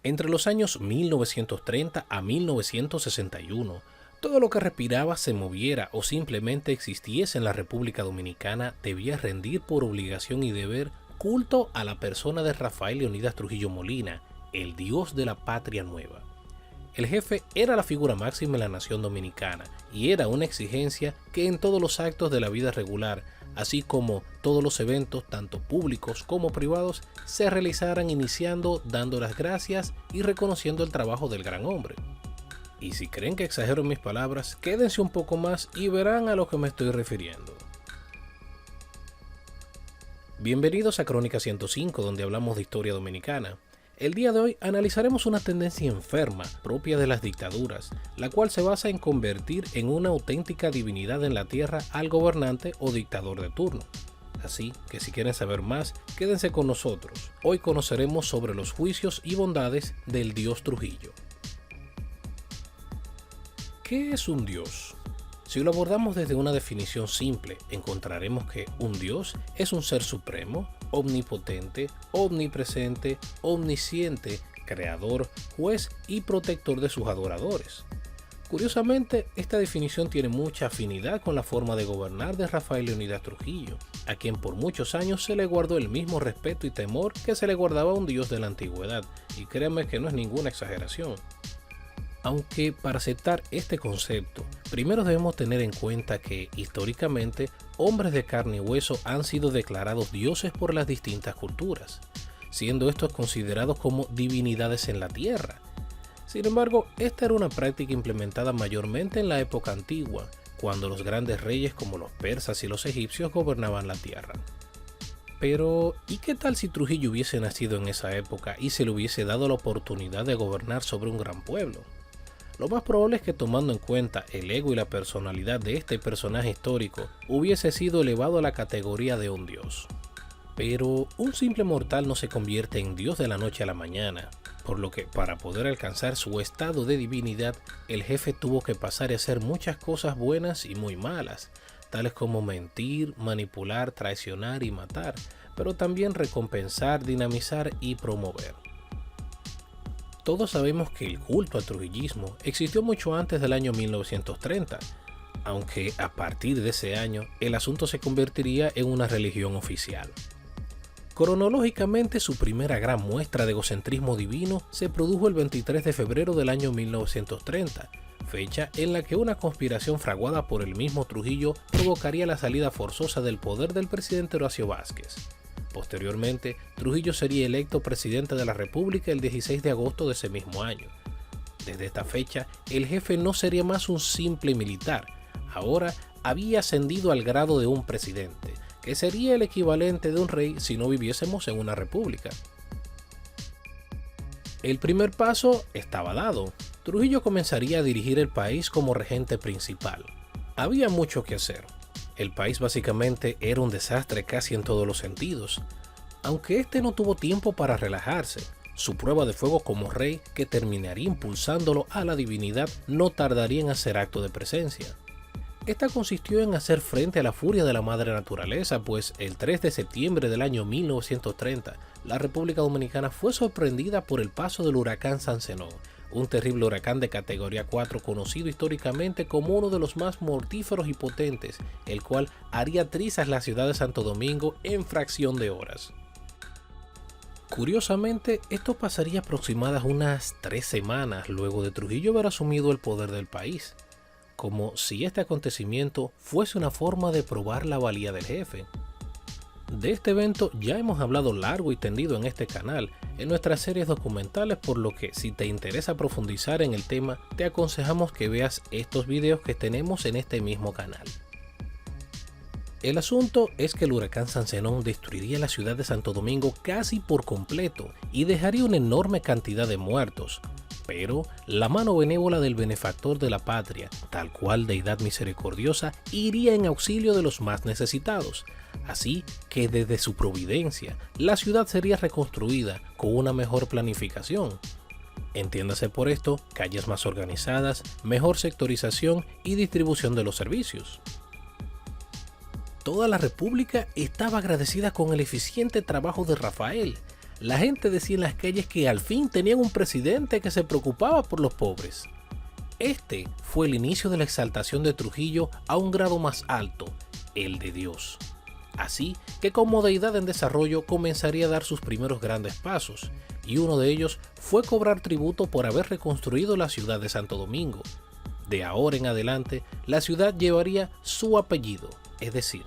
Entre los años 1930 a 1961, todo lo que respiraba, se moviera o simplemente existiese en la República Dominicana debía rendir por obligación y deber culto a la persona de Rafael Leonidas Trujillo Molina, el dios de la patria nueva. El jefe era la figura máxima en la nación dominicana y era una exigencia que en todos los actos de la vida regular, así como todos los eventos, tanto públicos como privados, se realizaran iniciando dando las gracias y reconociendo el trabajo del gran hombre. Y si creen que exagero en mis palabras, quédense un poco más y verán a lo que me estoy refiriendo. Bienvenidos a Crónica 105, donde hablamos de historia dominicana. El día de hoy analizaremos una tendencia enferma propia de las dictaduras, la cual se basa en convertir en una auténtica divinidad en la tierra al gobernante o dictador de turno. Así que si quieren saber más, quédense con nosotros. Hoy conoceremos sobre los juicios y bondades del dios Trujillo. ¿Qué es un dios? Si lo abordamos desde una definición simple, encontraremos que un dios es un ser supremo, omnipotente, omnipresente, omnisciente, creador, juez y protector de sus adoradores. Curiosamente, esta definición tiene mucha afinidad con la forma de gobernar de Rafael Leonidas Trujillo, a quien por muchos años se le guardó el mismo respeto y temor que se le guardaba a un dios de la antigüedad, y créanme que no es ninguna exageración. Aunque para aceptar este concepto, primero debemos tener en cuenta que, históricamente, hombres de carne y hueso han sido declarados dioses por las distintas culturas, siendo estos considerados como divinidades en la tierra. Sin embargo, esta era una práctica implementada mayormente en la época antigua, cuando los grandes reyes como los persas y los egipcios gobernaban la tierra. Pero, ¿y qué tal si Trujillo hubiese nacido en esa época y se le hubiese dado la oportunidad de gobernar sobre un gran pueblo? Lo más probable es que, tomando en cuenta el ego y la personalidad de este personaje histórico, hubiese sido elevado a la categoría de un dios. Pero un simple mortal no se convierte en dios de la noche a la mañana, por lo que para poder alcanzar su estado de divinidad, el jefe tuvo que pasar a hacer muchas cosas buenas y muy malas, tales como mentir, manipular, traicionar y matar, pero también recompensar, dinamizar y promover. Todos sabemos que el culto al trujillismo existió mucho antes del año 1930, aunque a partir de ese año el asunto se convertiría en una religión oficial. Cronológicamente, su primera gran muestra de egocentrismo divino se produjo el 23 de febrero del año 1930, fecha en la que una conspiración fraguada por el mismo Trujillo provocaría la salida forzosa del poder del presidente Horacio Vázquez. Posteriormente, Trujillo sería electo presidente de la República el 16 de agosto de ese mismo año. Desde esta fecha, el jefe no sería más un simple militar, ahora había ascendido al grado de un presidente, que sería el equivalente de un rey si no viviésemos en una república. El primer paso estaba dado. Trujillo comenzaría a dirigir el país como regente principal. Había mucho que hacer. El país básicamente era un desastre casi en todos los sentidos. Aunque este no tuvo tiempo para relajarse, su prueba de fuego como rey, que terminaría impulsándolo a la divinidad, no tardaría en hacer acto de presencia. Esta consistió en hacer frente a la furia de la madre naturaleza, pues el 3 de septiembre del año 1930, la República Dominicana fue sorprendida por el paso del huracán San Zenón, un terrible huracán de categoría 4 conocido históricamente como uno de los más mortíferos y potentes, el cual haría trizas la ciudad de Santo Domingo en fracción de horas. Curiosamente, esto pasaría aproximadas unas 3 semanas luego de Trujillo haber asumido el poder del país, como si este acontecimiento fuese una forma de probar la valía del jefe. De este evento ya hemos hablado largo y tendido en este canal, en nuestras series documentales, por lo que si te interesa profundizar en el tema, te aconsejamos que veas estos videos que tenemos en este mismo canal. El asunto es que el huracán San Zenón destruiría la ciudad de Santo Domingo casi por completo y dejaría una enorme cantidad de muertos, pero la mano benévola del benefactor de la patria, tal cual deidad misericordiosa, iría en auxilio de los más necesitados. Así que desde su providencia, la ciudad sería reconstruida con una mejor planificación. Entiéndase por esto, calles más organizadas, mejor sectorización y distribución de los servicios. Toda la República estaba agradecida con el eficiente trabajo de Rafael, La gente decía en las calles que al fin tenían un presidente que se preocupaba por los pobres. Este fue el inicio de la exaltación de Trujillo a un grado más alto, el de Dios. Así que como deidad en desarrollo comenzaría a dar sus primeros grandes pasos, y uno de ellos fue cobrar tributo por haber reconstruido la ciudad de Santo Domingo. De ahora en adelante, la ciudad llevaría su apellido, es decir,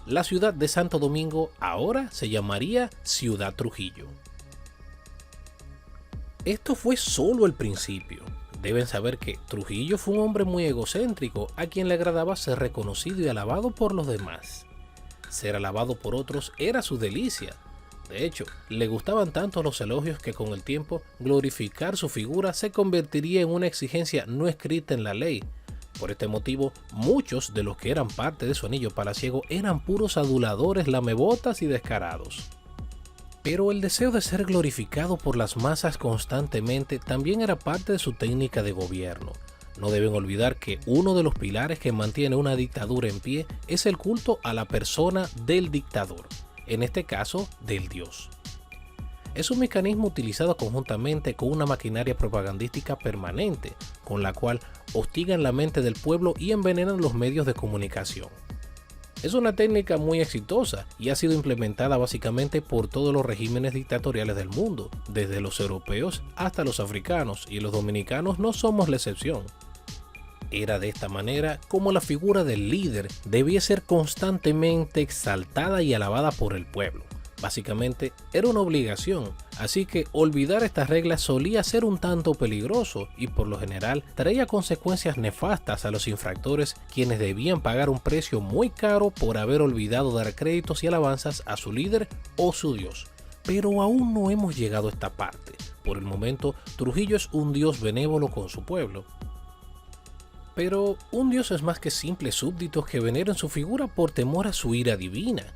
la ciudad de Santo Domingo ahora se llamaría Ciudad Trujillo. Esto fue solo el principio. Deben saber que Trujillo fue un hombre muy egocéntrico a quien le agradaba ser reconocido y alabado por los demás. Ser alabado por otros era su delicia. De hecho, le gustaban tanto los elogios que con el tiempo glorificar su figura se convertiría en una exigencia no escrita en la ley. Por este motivo, muchos de los que eran parte de su anillo palaciego eran puros aduladores, lamebotas y descarados. Pero el deseo de ser glorificado por las masas constantemente también era parte de su técnica de gobierno. No deben olvidar que uno de los pilares que mantiene una dictadura en pie es el culto a la persona del dictador, en este caso del Dios. Es un mecanismo utilizado conjuntamente con una maquinaria propagandística permanente, con la cual hostigan la mente del pueblo y envenenan los medios de comunicación. Es una técnica muy exitosa y ha sido implementada básicamente por todos los regímenes dictatoriales del mundo, desde los europeos hasta los africanos, y los dominicanos no somos la excepción. Era de esta manera como la figura del líder debía ser constantemente exaltada y alabada por el pueblo. Básicamente era una obligación, así que olvidar estas reglas solía ser un tanto peligroso y por lo general traía consecuencias nefastas a los infractores, quienes debían pagar un precio muy caro por haber olvidado dar créditos y alabanzas a su líder o su Dios. Pero aún no hemos llegado a esta parte. Por el momento, Trujillo es un Dios benévolo con su pueblo. Pero un Dios es más que simples súbditos que veneran su figura por temor a su ira divina.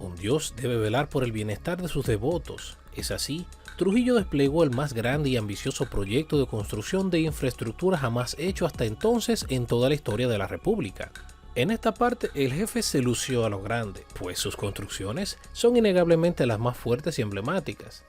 Un Dios debe velar por el bienestar de sus devotos. Es así, Trujillo desplegó el más grande y ambicioso proyecto de construcción de infraestructura jamás hecho hasta entonces en toda la historia de la República. En esta parte el jefe se lució a lo grande, pues sus construcciones son innegablemente las más fuertes y emblemáticas.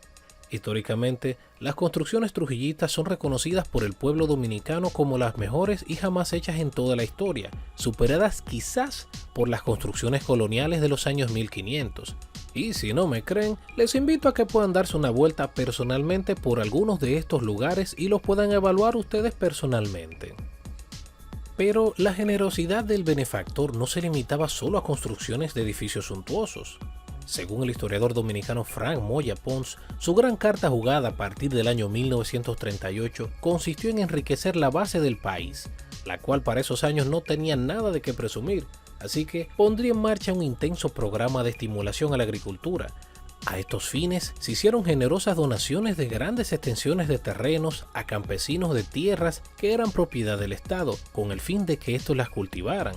Históricamente, las construcciones trujillistas son reconocidas por el pueblo dominicano como las mejores y jamás hechas en toda la historia, superadas quizás por las construcciones coloniales de los años 1500. Y si no me creen, les invito a que puedan darse una vuelta personalmente por algunos de estos lugares y los puedan evaluar ustedes personalmente. Pero la generosidad del benefactor no se limitaba solo a construcciones de edificios suntuosos. Según el historiador dominicano Frank Moya Pons, su gran carta jugada a partir del año 1938 consistió en enriquecer la base del país, la cual para esos años no tenía nada de qué presumir, así que pondría en marcha un intenso programa de estimulación a la agricultura. A estos fines se hicieron generosas donaciones de grandes extensiones de terrenos a campesinos de tierras que eran propiedad del Estado, con el fin de que estos las cultivaran.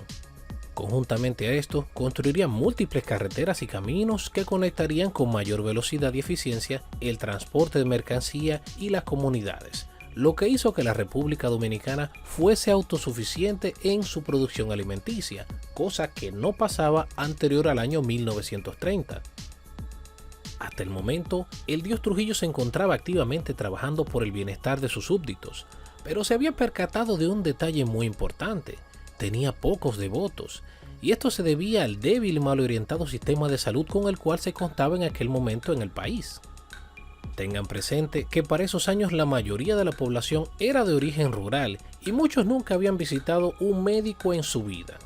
Conjuntamente a esto, construirían múltiples carreteras y caminos que conectarían con mayor velocidad y eficiencia el transporte de mercancía y las comunidades, lo que hizo que la República Dominicana fuese autosuficiente en su producción alimenticia, cosa que no pasaba anterior al año 1930. Hasta el momento, el dios Trujillo se encontraba activamente trabajando por el bienestar de sus súbditos, pero se había percatado de un detalle muy importante. Tenía pocos devotos, y esto se debía al débil y mal orientado sistema de salud con el cual se contaba en aquel momento en el país. Tengan presente que para esos años la mayoría de la población era de origen rural y muchos nunca habían visitado un médico en su vida.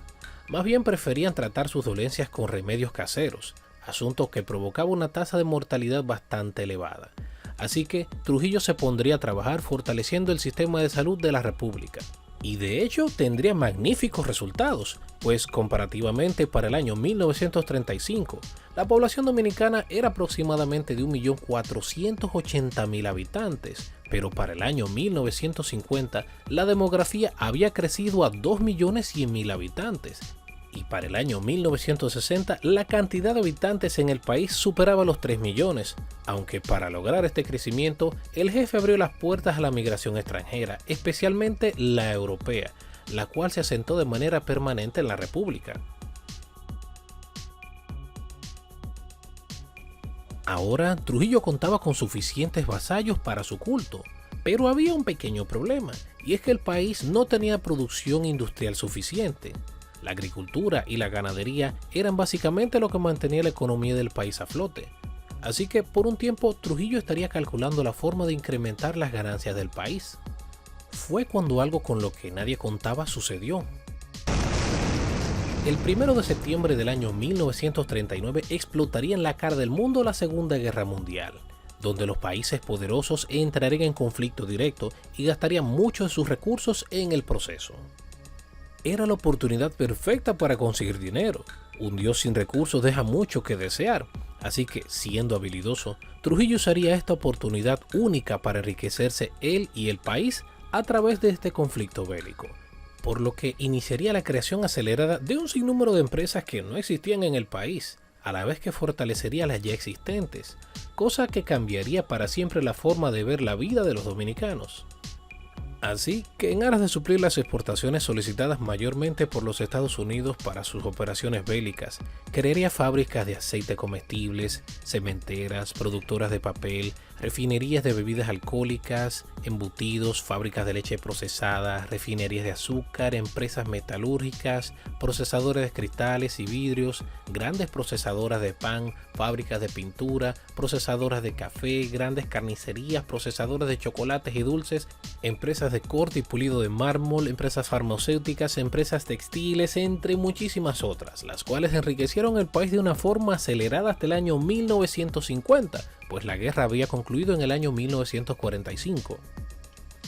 Más bien preferían tratar sus dolencias con remedios caseros, asunto que provocaba una tasa de mortalidad bastante elevada. Así que Trujillo se pondría a trabajar fortaleciendo el sistema de salud de la República. Y de hecho tendría magníficos resultados, pues comparativamente para el año 1935, la población dominicana era aproximadamente de 1.480.000 habitantes, pero para el año 1950 la demografía había crecido a 2.100.000 habitantes, y para el año 1960 la cantidad de habitantes en el país superaba los 3 millones, aunque para lograr este crecimiento el jefe abrió las puertas a la migración extranjera, especialmente la europea, la cual se asentó de manera permanente en la República. Ahora Trujillo contaba con suficientes vasallos para su culto, pero había un pequeño problema, y es que el país no tenía producción industrial suficiente. La agricultura y la ganadería eran básicamente lo que mantenía la economía del país a flote. Así que por un tiempo Trujillo estaría calculando la forma de incrementar las ganancias del país. Fue cuando algo con lo que nadie contaba sucedió. El 1 de septiembre del año 1939 explotaría en la cara del mundo la Segunda Guerra Mundial, donde los países poderosos entrarían en conflicto directo y gastarían muchos de sus recursos en el proceso. Era la oportunidad perfecta para conseguir dinero. Un dios sin recursos deja mucho que desear, así que, siendo habilidoso, Trujillo usaría esta oportunidad única para enriquecerse él y el país a través de este conflicto bélico, por lo que iniciaría la creación acelerada de un sinnúmero de empresas que no existían en el país, a la vez que fortalecería las ya existentes, cosa que cambiaría para siempre la forma de ver la vida de los dominicanos. Así que en aras de suplir las exportaciones solicitadas mayormente por los Estados Unidos para sus operaciones bélicas, crearía fábricas de aceite comestibles, cementeras, productoras de papel, refinerías de bebidas alcohólicas, embutidos, fábricas de leche procesada, refinerías de azúcar, empresas metalúrgicas, procesadores de cristales y vidrios, grandes procesadoras de pan, fábricas de pintura, procesadoras de café, grandes carnicerías, procesadoras de chocolates y dulces, empresas de corte y pulido de mármol, empresas farmacéuticas, empresas textiles, entre muchísimas otras, las cuales enriquecieron el país de una forma acelerada hasta el año 1950, pues la guerra había concluido en el año 1945.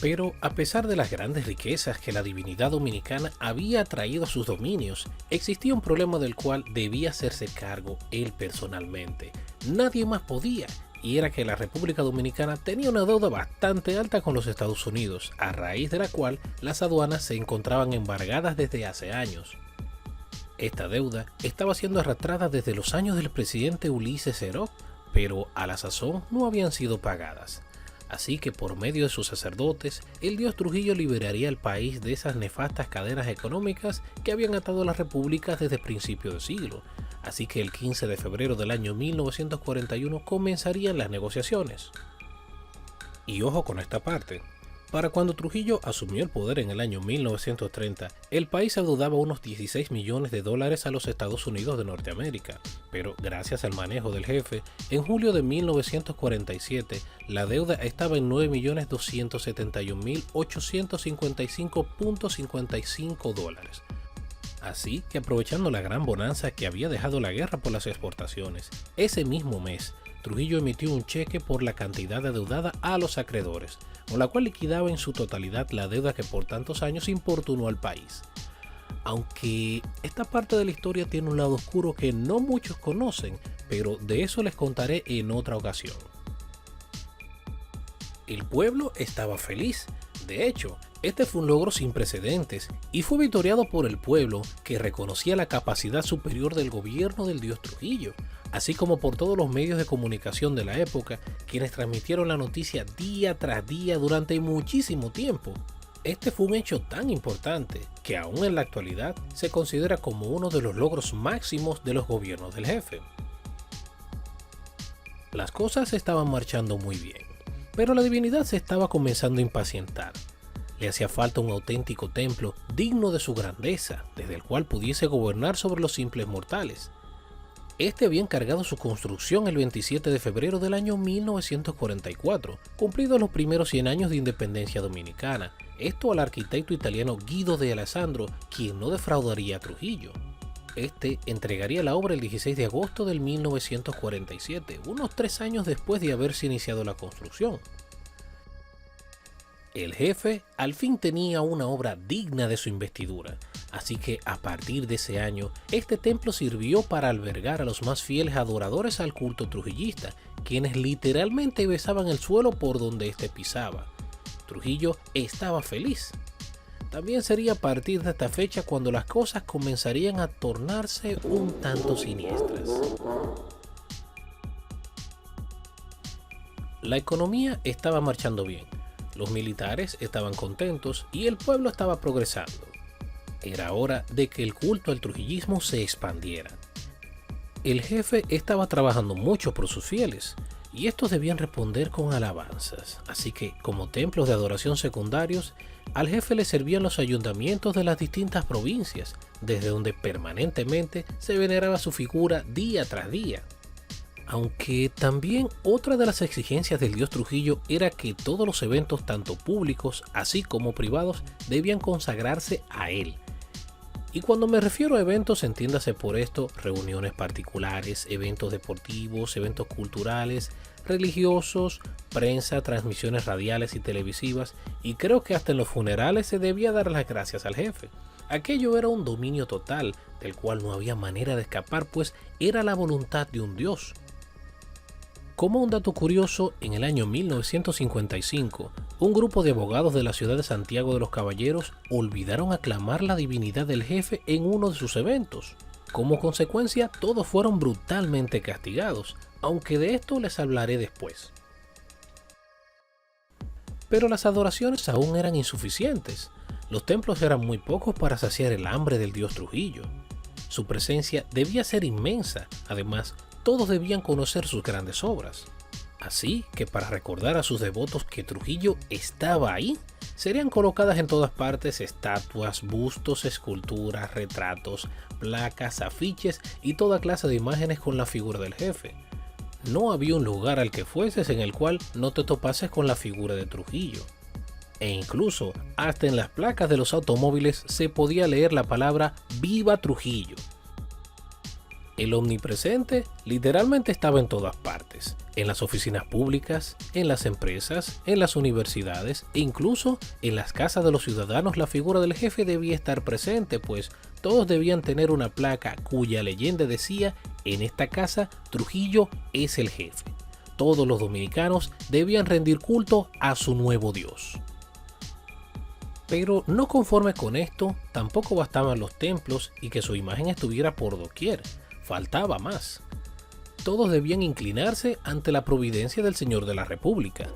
Pero a pesar de las grandes riquezas que la divinidad dominicana había traído a sus dominios, existía un problema del cual debía hacerse cargo él personalmente. Nadie más podía, y era que la República Dominicana tenía una deuda bastante alta con los Estados Unidos, a raíz de la cual las aduanas se encontraban embargadas desde hace años. Esta deuda estaba siendo arrastrada desde los años del presidente Ulises Seró, pero a la sazón no habían sido pagadas. Así que por medio de sus sacerdotes, el dios Trujillo liberaría al país de esas nefastas cadenas económicas que habían atado a las repúblicas desde principios de siglo. Así que el 15 de febrero del año 1941 comenzarían las negociaciones. Y ojo con esta parte. Para cuando Trujillo asumió el poder en el año 1930, el país adeudaba unos 16 millones de dólares a los Estados Unidos de Norteamérica, pero gracias al manejo del jefe, en julio de 1947 la deuda estaba en 9.271.855.55 dólares. Así que aprovechando la gran bonanza que había dejado la guerra por las exportaciones, ese mismo mes, Trujillo emitió un cheque por la cantidad adeudada a los acreedores, con la cual liquidaba en su totalidad la deuda que por tantos años importunó al país. Aunque esta parte de la historia tiene un lado oscuro que no muchos conocen, pero de eso les contaré en otra ocasión. El pueblo estaba feliz. De hecho, este fue un logro sin precedentes y fue victoriado por el pueblo, que reconocía la capacidad superior del gobierno del dios Trujillo, así como por todos los medios de comunicación de la época, quienes transmitieron la noticia día tras día durante muchísimo tiempo. Este fue un hecho tan importante que aún en la actualidad se considera como uno de los logros máximos de los gobiernos del jefe. Las cosas estaban marchando muy bien, pero la divinidad se estaba comenzando a impacientar. Le hacía falta un auténtico templo digno de su grandeza, desde el cual pudiese gobernar sobre los simples mortales. Este había encargado su construcción el 27 de febrero del año 1944, cumplidos los primeros 100 años de independencia dominicana, esto al arquitecto italiano Guido de Alessandro, quien no defraudaría a Trujillo. Este entregaría la obra el 16 de agosto del 1947, unos 3 años después de haberse iniciado la construcción. El jefe al fin tenía una obra digna de su investidura, así que a partir de ese año, este templo sirvió para albergar a los más fieles adoradores al culto trujillista, quienes literalmente besaban el suelo por donde éste pisaba. Trujillo estaba feliz. También sería a partir de esta fecha cuando las cosas comenzarían a tornarse un tanto siniestras. La economía estaba marchando bien. Los militares estaban contentos y el pueblo estaba progresando. Era hora de que el culto al trujillismo se expandiera. El jefe estaba trabajando mucho por sus fieles, y estos debían responder con alabanzas. Así que, como templos de adoración secundarios, al jefe le servían los ayuntamientos de las distintas provincias, desde donde permanentemente se veneraba su figura día tras día. Aunque también otra de las exigencias del dios Trujillo era que todos los eventos, tanto públicos así como privados, debían consagrarse a él. Y cuando me refiero a eventos, entiéndase por esto reuniones particulares, eventos deportivos, eventos culturales, religiosos, prensa, transmisiones radiales y televisivas, y creo que hasta en los funerales se debía dar las gracias al jefe. Aquello era un dominio total, del cual no había manera de escapar, pues era la voluntad de un dios. Como un dato curioso, en el año 1955, un grupo de abogados de la ciudad de Santiago de los Caballeros olvidaron aclamar la divinidad del jefe en uno de sus eventos. Como consecuencia, todos fueron brutalmente castigados, aunque de esto les hablaré después. Pero las adoraciones aún eran insuficientes. Los templos eran muy pocos para saciar el hambre del dios Trujillo. Su presencia debía ser inmensa, además, todos debían conocer sus grandes obras. Así que para recordar a sus devotos que Trujillo estaba ahí, serían colocadas en todas partes estatuas, bustos, esculturas, retratos, placas, afiches y toda clase de imágenes con la figura del jefe. No había un lugar al que fueses en el cual no te topases con la figura de Trujillo. E incluso, hasta en las placas de los automóviles se podía leer la palabra ¡Viva Trujillo! El omnipresente literalmente estaba en todas partes, en las oficinas públicas, en las empresas, en las universidades e incluso en las casas de los ciudadanos. La figura del jefe debía estar presente, pues todos debían tener una placa cuya leyenda decía: en esta casa Trujillo es el jefe. Todos los dominicanos debían rendir culto a su nuevo dios. Pero no conforme con esto, tampoco bastaban los templos y que su imagen estuviera por doquier. Faltaba más. Todos debían inclinarse ante la providencia del Señor de la República.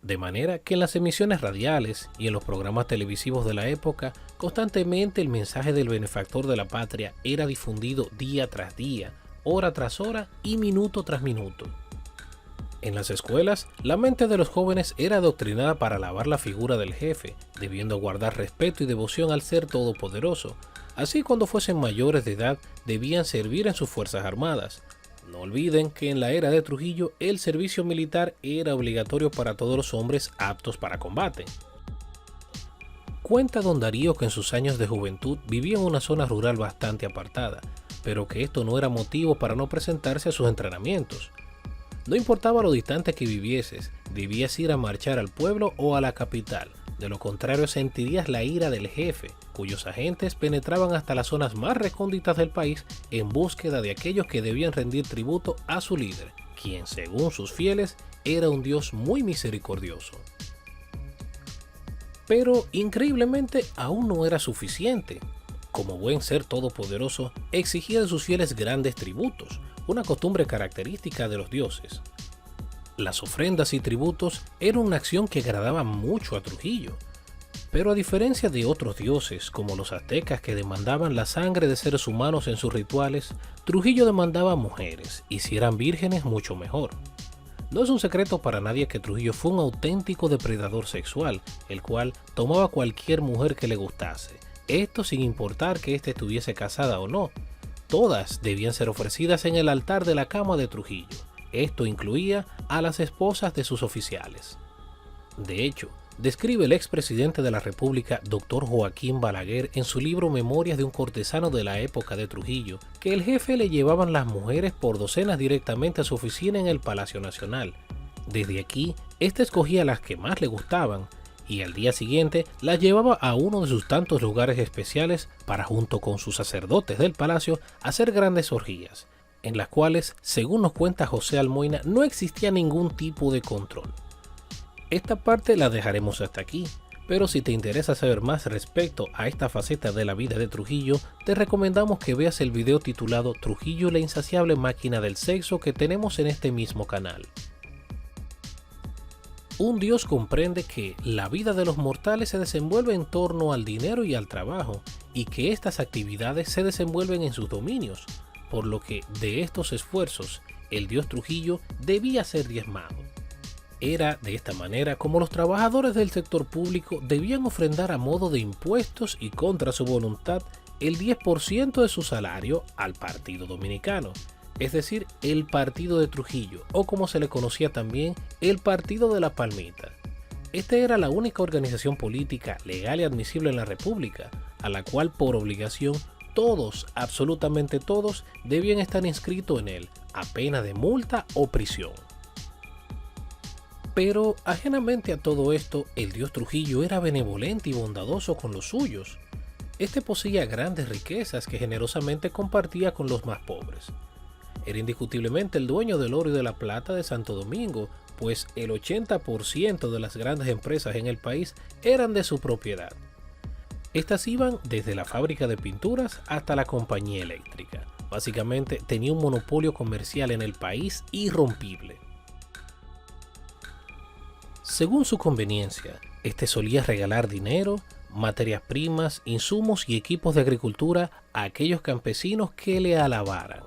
De manera que en las emisiones radiales y en los programas televisivos de la época, constantemente el mensaje del benefactor de la patria era difundido día tras día, hora tras hora y minuto tras minuto. En las escuelas, la mente de los jóvenes era adoctrinada para alabar la figura del jefe, debiendo guardar respeto y devoción al ser todopoderoso. Así, cuando fuesen mayores de edad, debían servir en sus fuerzas armadas. No olviden que en la era de Trujillo el servicio militar era obligatorio para todos los hombres aptos para combate. Cuenta don Darío que en sus años de juventud vivía en una zona rural bastante apartada, pero que esto no era motivo para no presentarse a sus entrenamientos. No importaba lo distante que vivieses, debías ir a marchar al pueblo o a la capital. De lo contrario, sentirías la ira del jefe, cuyos agentes penetraban hasta las zonas más recónditas del país en búsqueda de aquellos que debían rendir tributo a su líder, quien, según sus fieles, era un dios muy misericordioso. Pero, increíblemente, aún no era suficiente. Como buen ser todopoderoso, exigía de sus fieles grandes tributos, una costumbre característica de los dioses. Las ofrendas y tributos eran una acción que agradaba mucho a Trujillo, pero a diferencia de otros dioses como los aztecas que demandaban la sangre de seres humanos en sus rituales, Trujillo demandaba mujeres, y si eran vírgenes mucho mejor. No es un secreto para nadie que Trujillo fue un auténtico depredador sexual, el cual tomaba cualquier mujer que le gustase, esto sin importar que ésta estuviese casada o no. Todas debían ser ofrecidas en el altar de la cama de Trujillo. Esto incluía a las esposas de sus oficiales. De hecho, describe el expresidente de la República, Dr. Joaquín Balaguer, en su libro Memorias de un cortesano de la época de Trujillo, que el jefe le llevaban las mujeres por docenas directamente a su oficina en el Palacio Nacional. Desde aquí, éste escogía las que más le gustaban, y al día siguiente las llevaba a uno de sus tantos lugares especiales para, junto con sus sacerdotes del palacio, hacer grandes orgías, en las cuales, según nos cuenta José Almoina, no existía ningún tipo de control. Esta parte la dejaremos hasta aquí, pero si te interesa saber más respecto a esta faceta de la vida de Trujillo, te recomendamos que veas el video titulado Trujillo, la insaciable máquina del sexo, que tenemos en este mismo canal. Un dios comprende que la vida de los mortales se desenvuelve en torno al dinero y al trabajo, y que estas actividades se desenvuelven en sus dominios. por lo que de estos esfuerzos el dios Trujillo debía ser diezmado. Era de esta manera como los trabajadores del sector público debían ofrendar a modo de impuestos y contra su voluntad el 10% de su salario al Partido Dominicano, es decir, el Partido de Trujillo, o como se le conocía también, el Partido de la Palmita. Esta era la única organización política legal y admisible en la República, a la cual por obligación todos, absolutamente todos, debían estar inscritos en él, a pena de multa o prisión. Pero, ajenamente a todo esto, el dios Trujillo era benevolente y bondadoso con los suyos. Este poseía grandes riquezas que generosamente compartía con los más pobres. Era indiscutiblemente el dueño del oro y de la plata de Santo Domingo, pues el 80% de las grandes empresas en el país eran de su propiedad. Estas iban desde la fábrica de pinturas hasta la compañía eléctrica. Básicamente tenía un monopolio comercial en el país irrompible. Según su conveniencia, este solía regalar dinero, materias primas, insumos y equipos de agricultura a aquellos campesinos que le alabaran.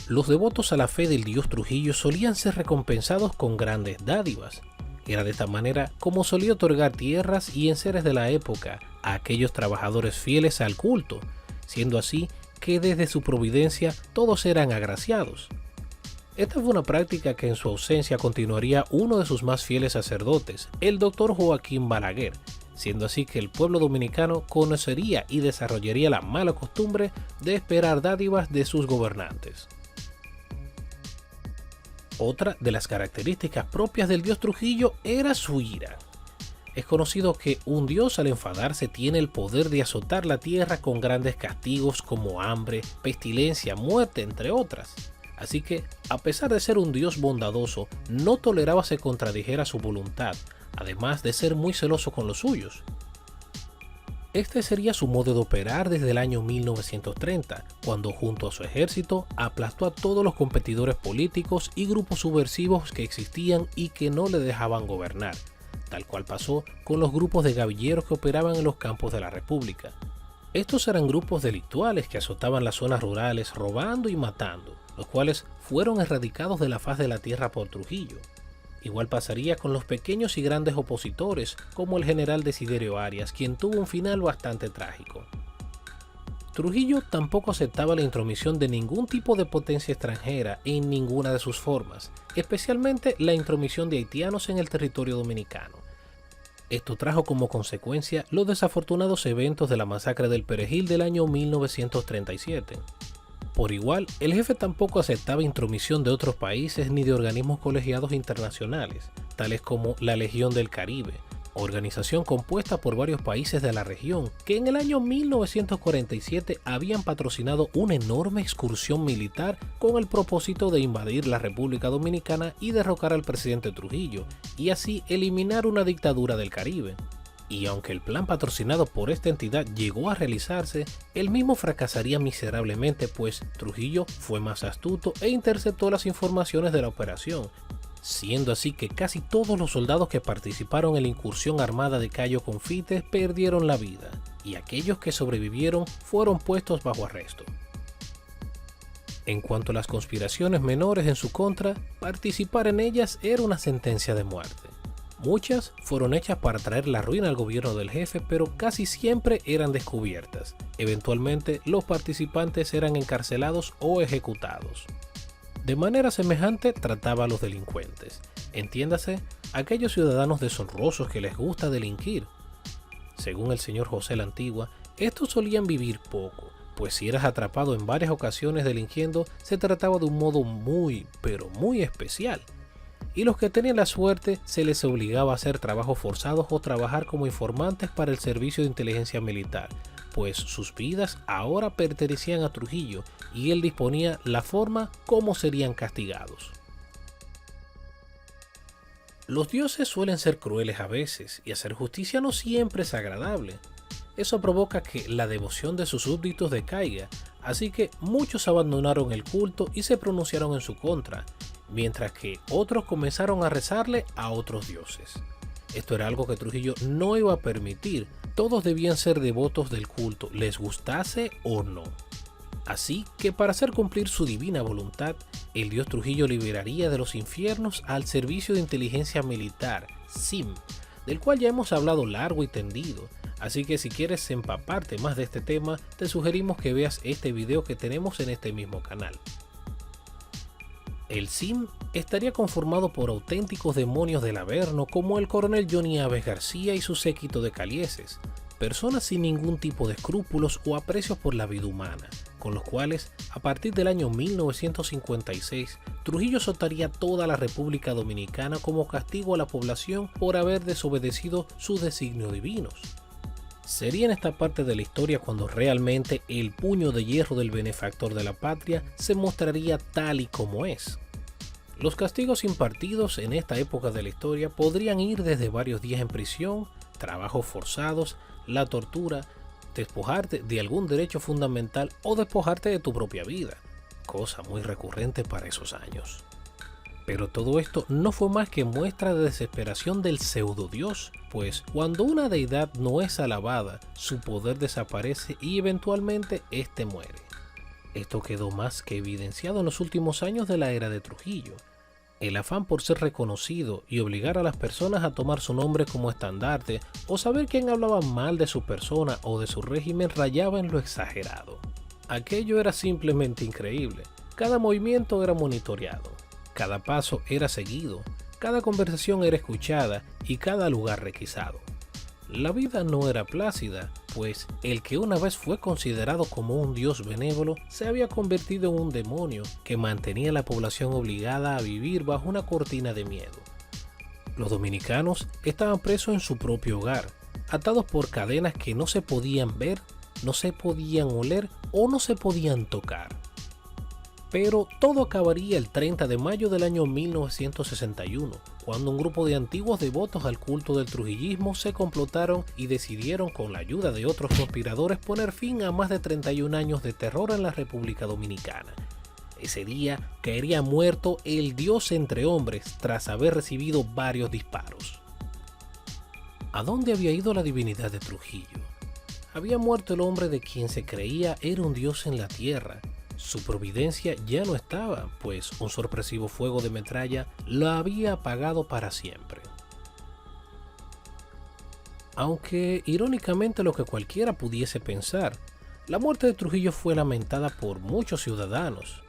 Los devotos a la fe del dios Trujillo solían ser recompensados con grandes dádivas. Era de esta manera como solía otorgar tierras y enseres de la época a aquellos trabajadores fieles al culto, siendo así que desde su providencia todos eran agraciados. Esta fue una práctica que en su ausencia continuaría uno de sus más fieles sacerdotes, el doctor Joaquín Balaguer, siendo así que el pueblo dominicano conocería y desarrollaría la mala costumbre de esperar dádivas de sus gobernantes. Otra de las características propias del dios Trujillo era su ira. Es conocido que un dios al enfadarse tiene el poder de azotar la tierra con grandes castigos como hambre, pestilencia, muerte, entre otras. Así que, a pesar de ser un dios bondadoso, no toleraba se contradijera su voluntad, además de ser muy celoso con los suyos. Este sería su modo de operar desde el año 1930, cuando junto a su ejército aplastó a todos los competidores políticos y grupos subversivos que existían y que no le dejaban gobernar, tal cual pasó con los grupos de gavilleros que operaban en los campos de la República. Estos eran grupos delictuales que azotaban las zonas rurales robando y matando, los cuales fueron erradicados de la faz de la tierra por Trujillo. Igual pasaría con los pequeños y grandes opositores, como el general Desiderio Arias, quien tuvo un final bastante trágico. Trujillo tampoco aceptaba la intromisión de ningún tipo de potencia extranjera en ninguna de sus formas, especialmente la intromisión de haitianos en el territorio dominicano. Esto trajo como consecuencia los desafortunados eventos de la masacre del Perejil del año 1937. Por igual, el jefe tampoco aceptaba intromisión de otros países ni de organismos colegiados internacionales, tales como la Legión del Caribe, organización compuesta por varios países de la región que en el año 1947 habían patrocinado una enorme excursión militar con el propósito de invadir la República Dominicana y derrocar al presidente Trujillo, y así eliminar una dictadura del Caribe. Y aunque el plan patrocinado por esta entidad llegó a realizarse, el mismo fracasaría miserablemente, pues Trujillo fue más astuto e interceptó las informaciones de la operación, siendo así que casi todos los soldados que participaron en la incursión armada de Cayo Confite perdieron la vida, y aquellos que sobrevivieron fueron puestos bajo arresto. En cuanto a las conspiraciones menores en su contra, participar en ellas era una sentencia de muerte. Muchas fueron hechas para traer la ruina al gobierno del jefe, pero casi siempre eran descubiertas. Eventualmente, los participantes eran encarcelados o ejecutados. De manera semejante trataba a los delincuentes, entiéndase, aquellos ciudadanos deshonrosos que les gusta delinquir. Según el señor José la Antigua, estos solían vivir poco, pues si eras atrapado en varias ocasiones delinquiendo, se trataba de un modo muy, pero muy especial. Y los que tenían la suerte se les obligaba a hacer trabajos forzados o trabajar como informantes para el servicio de inteligencia militar, pues sus vidas ahora pertenecían a Trujillo y él disponía la forma como serían castigados. Los dioses suelen ser crueles a veces y hacer justicia no siempre es agradable. Eso provoca que la devoción de sus súbditos decaiga, así que muchos abandonaron el culto y se pronunciaron en su contra, mientras que otros comenzaron a rezarle a otros dioses. Esto era algo que Trujillo no iba a permitir, todos debían ser devotos del culto, les gustase o no. Así que para hacer cumplir su divina voluntad, el dios Trujillo liberaría de los infiernos al Servicio de Inteligencia Militar, SIM, del cual ya hemos hablado largo y tendido, así que si quieres empaparte más de este tema, te sugerimos que veas este video que tenemos en este mismo canal. El SIM estaría conformado por auténticos demonios del Averno como el coronel Johnny Aves García y su séquito de calieses, personas sin ningún tipo de escrúpulos o aprecios por la vida humana, con los cuales, a partir del año 1956, Trujillo azotaría toda la República Dominicana como castigo a la población por haber desobedecido sus designios divinos. Sería en esta parte de la historia cuando realmente el puño de hierro del benefactor de la patria se mostraría tal y como es. Los castigos impartidos en esta época de la historia podrían ir desde varios días en prisión, trabajos forzados, la tortura, despojarte de algún derecho fundamental o despojarte de tu propia vida, cosa muy recurrente para esos años. Pero todo esto no fue más que muestra de desesperación del pseudodios, pues cuando una deidad no es alabada, su poder desaparece y eventualmente éste muere. Esto quedó más que evidenciado en los últimos años de la era de Trujillo. El afán por ser reconocido y obligar a las personas a tomar su nombre como estandarte o saber quién hablaba mal de su persona o de su régimen rayaba en lo exagerado. Aquello era simplemente increíble. Cada movimiento era monitoreado, cada paso era seguido, cada conversación era escuchada y cada lugar requisado. La vida no era plácida, pues el que una vez fue considerado como un dios benévolo se había convertido en un demonio que mantenía a la población obligada a vivir bajo una cortina de miedo. Los dominicanos estaban presos en su propio hogar, atados por cadenas que no se podían ver, no se podían oler o no se podían tocar. Pero todo acabaría el 30 de mayo del año 1961, cuando un grupo de antiguos devotos al culto del trujillismo se complotaron y decidieron, con la ayuda de otros conspiradores, poner fin a más de 31 años de terror en la República Dominicana. Ese día caería muerto el dios entre hombres tras haber recibido varios disparos. ¿A dónde había ido la divinidad de Trujillo? Había muerto el hombre de quien se creía era un dios en la tierra. Su providencia ya no estaba, pues un sorpresivo fuego de metralla lo había apagado para siempre. Aunque irónicamente lo que cualquiera pudiese pensar, la muerte de Trujillo fue lamentada por muchos ciudadanos.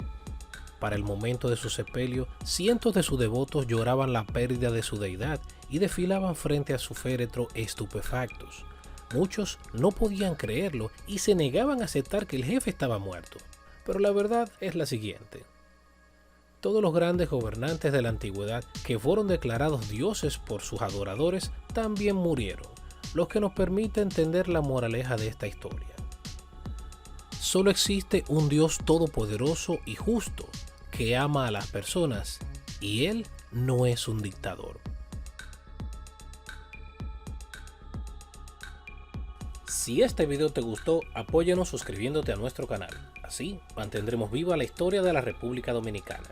Para el momento de su sepelio, cientos de sus devotos lloraban la pérdida de su deidad y desfilaban frente a su féretro estupefactos. Muchos no podían creerlo y se negaban a aceptar que el jefe estaba muerto. Pero la verdad es la siguiente. Todos los grandes gobernantes de la antigüedad que fueron declarados dioses por sus adoradores también murieron, lo que nos permite entender la moraleja de esta historia. Solo existe un Dios todopoderoso y justo que ama a las personas, y Él no es un dictador. Si este video te gustó, apóyanos suscribiéndote a nuestro canal. Así mantendremos viva la historia de la República Dominicana.